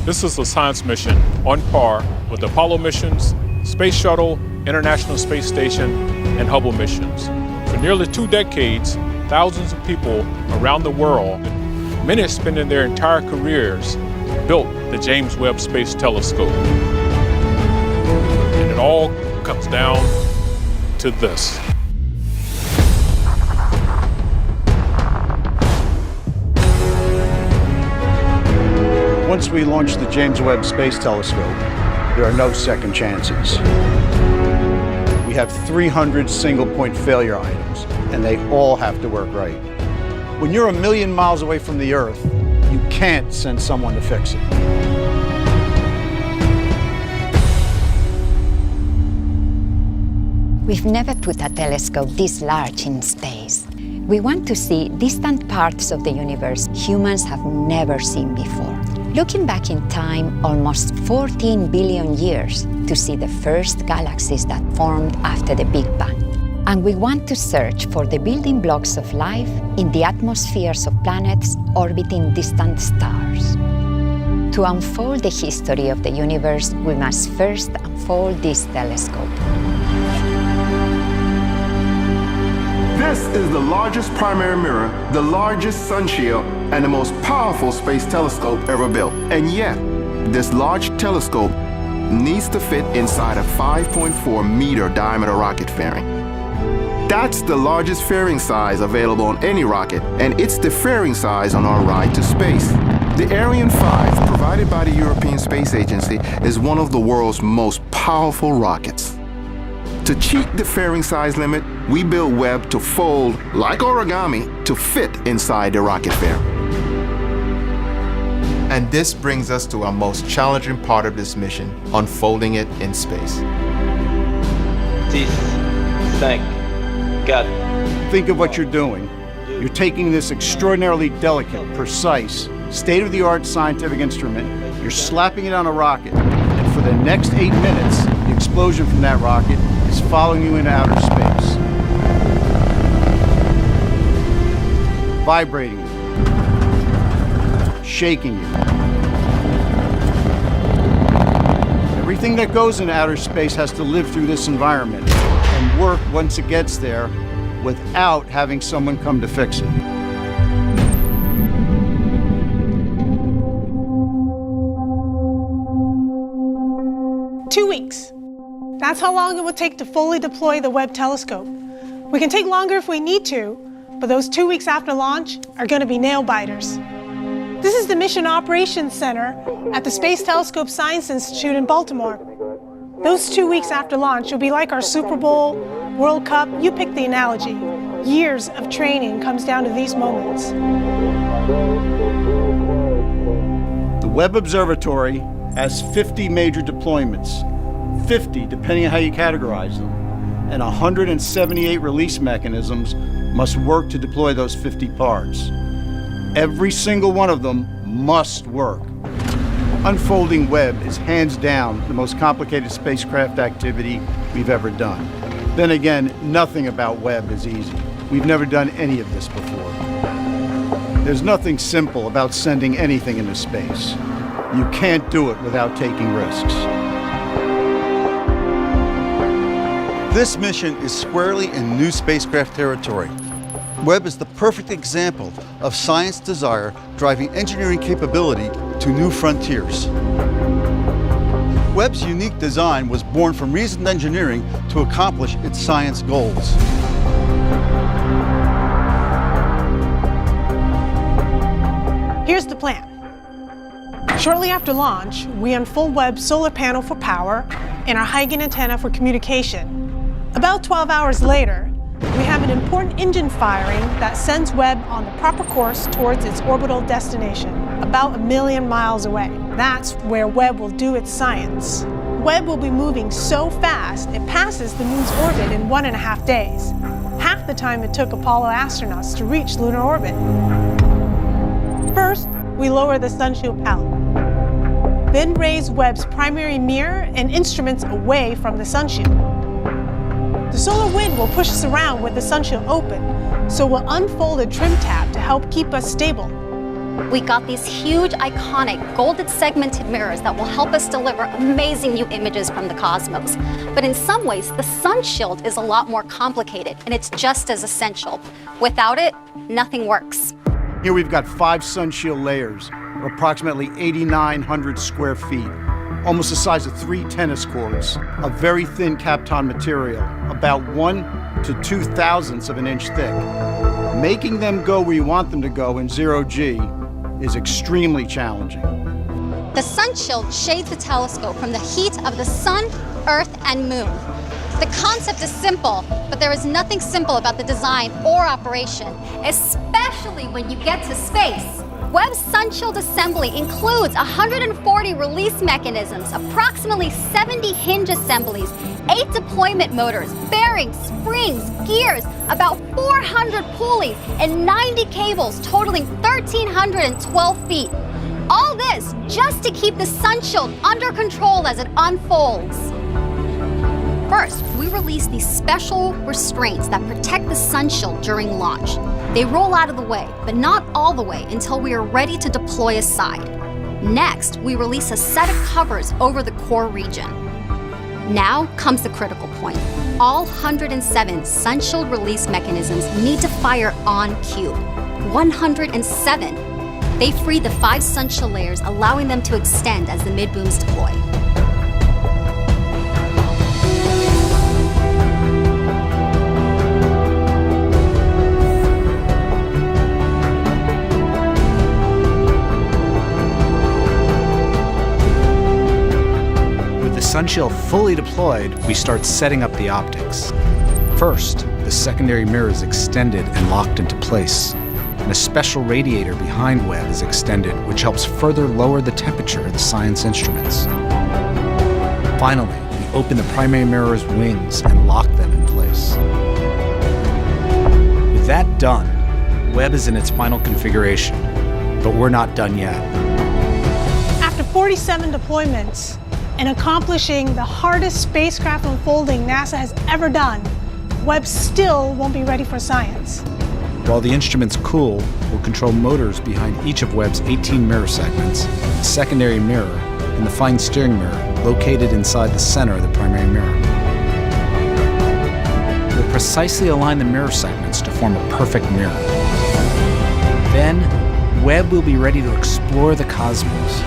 This is a science mission on par with Apollo missions, Space Shuttle, International Space Station, and Hubble missions. For nearly 2 decades, thousands of people around the world, many spending their entire careers, built the James Webb Space Telescope. And it all comes down to this. Once we launch the James Webb Space Telescope, there are no second chances. We have 300 single-point failure items, and they all have to work right. When you're 1,000,000 miles away from the Earth, you can't send someone to fix it. We've never put a telescope this large in space. We want to see distant parts of the universe humans have never seen before. Looking back in time almost 14 billion years to see the first galaxies that formed after the Big Bang. And we want to search for the building blocks of life in the atmospheres of planets orbiting distant stars. To unfold the history of the universe, we must first unfold this telescope. This is the largest primary mirror, the largest sun shield, and the most powerful space telescope ever built. And yet, this large telescope needs to fit inside a 5.4-meter diameter rocket fairing. That's the largest fairing size available on any rocket, and it's the fairing size on our ride to space. The Ariane 5, provided by the European Space Agency, is one of the world's most powerful rockets. To cheat the fairing size limit, we built Webb to fold, like origami, to fit inside the rocket fairing. And this brings us to our most challenging part of this mission, unfolding it in space. Thank God. Think of what you're doing. You're taking this extraordinarily delicate, precise, state-of-the-art scientific instrument, you're slapping it on a rocket, and for the next 8 minutes, the explosion from that rocket is following you into outer space. Vibrating you, shaking you. Everything that goes into outer space has to live through this environment and work once it gets there without having someone come to fix it. That's how long it will take to fully deploy the Webb telescope. We can take longer if we need to, but those 2 weeks after launch are going to be nail-biters. This is the Mission Operations Center at the Space Telescope Science Institute in Baltimore. Those 2 weeks after launch will be like our Super Bowl, World Cup, you pick the analogy. Years of training comes down to these moments. The Webb Observatory has 50 major deployments. 50, depending on how you categorize them, and 178 release mechanisms must work to deploy those 50 parts. Every single one of them must work. Unfolding Webb is hands down the most complicated spacecraft activity we've ever done. Then again, nothing about Webb is easy. We've never done any of this before. There's nothing simple about sending anything into space. You can't do it without taking risks. This mission is squarely in new spacecraft territory. Webb is the perfect example of science desire driving engineering capability to new frontiers. Webb's unique design was born from reasoned engineering to accomplish its science goals. Here's the plan. Shortly after launch, we unfold Webb's solar panel for power and our Huygens antenna for communication. About 12 hours later, we have an important engine firing that sends Webb on the proper course towards its orbital destination, about 1,000,000 miles away. That's where Webb will do its science. Webb will be moving so fast, it passes the moon's orbit in 1.5 days, half the time it took Apollo astronauts to reach lunar orbit. First, we lower the sunshield pallet, then raise Webb's primary mirror and instruments away from the sunshield. The solar wind will push us around with the sunshield open, so we'll unfold a trim tab to help keep us stable. We got these huge, iconic, golden segmented mirrors that will help us deliver amazing new images from the cosmos. But in some ways, the sun shield is a lot more complicated, and it's just as essential. Without it, nothing works. Here we've got 5 sun shield layers of approximately 8,900 square feet, almost the size of 3 tennis courts, a very thin Kapton material, about 1 to 2/1000ths of an inch thick. Making them go where you want them to go in zero-G is extremely challenging. The sun shield shades the telescope from the heat of the sun, earth, and moon. The concept is simple, but there is nothing simple about the design or operation, especially when you get to space. Webb's sun shield assembly includes 140 release mechanisms, approximately 70 hinge assemblies, 8 deployment motors, bearings, springs, gears, about 400 pulleys, and 90 cables totaling 1,312 feet. All this just to keep the sun shield under control as it unfolds. First, we release these special restraints that protect the sun shield during launch. They roll out of the way, but not all the way until we are ready to deploy a side. Next, we release a set of covers over the core region. Now comes the critical point. All 107 sun shield release mechanisms need to fire on cue. 107. They free the 5 sun shield layers, allowing them to extend as the mid-booms deploy. Sun shield fully deployed, we start setting up the optics. First, the secondary mirror is extended and locked into place, and a special radiator behind Webb is extended, which helps further lower the temperature of the science instruments. Finally, we open the primary mirror's wings and lock them in place. With that done, Webb is in its final configuration, but we're not done yet. After 47 deployments, and accomplishing the hardest spacecraft unfolding NASA has ever done, Webb still won't be ready for science. While the instruments cool, we'll control motors behind each of Webb's 18 mirror segments, a secondary mirror, and the fine steering mirror located inside the center of the primary mirror. We'll precisely align the mirror segments to form a perfect mirror. Then, Webb will be ready to explore the cosmos.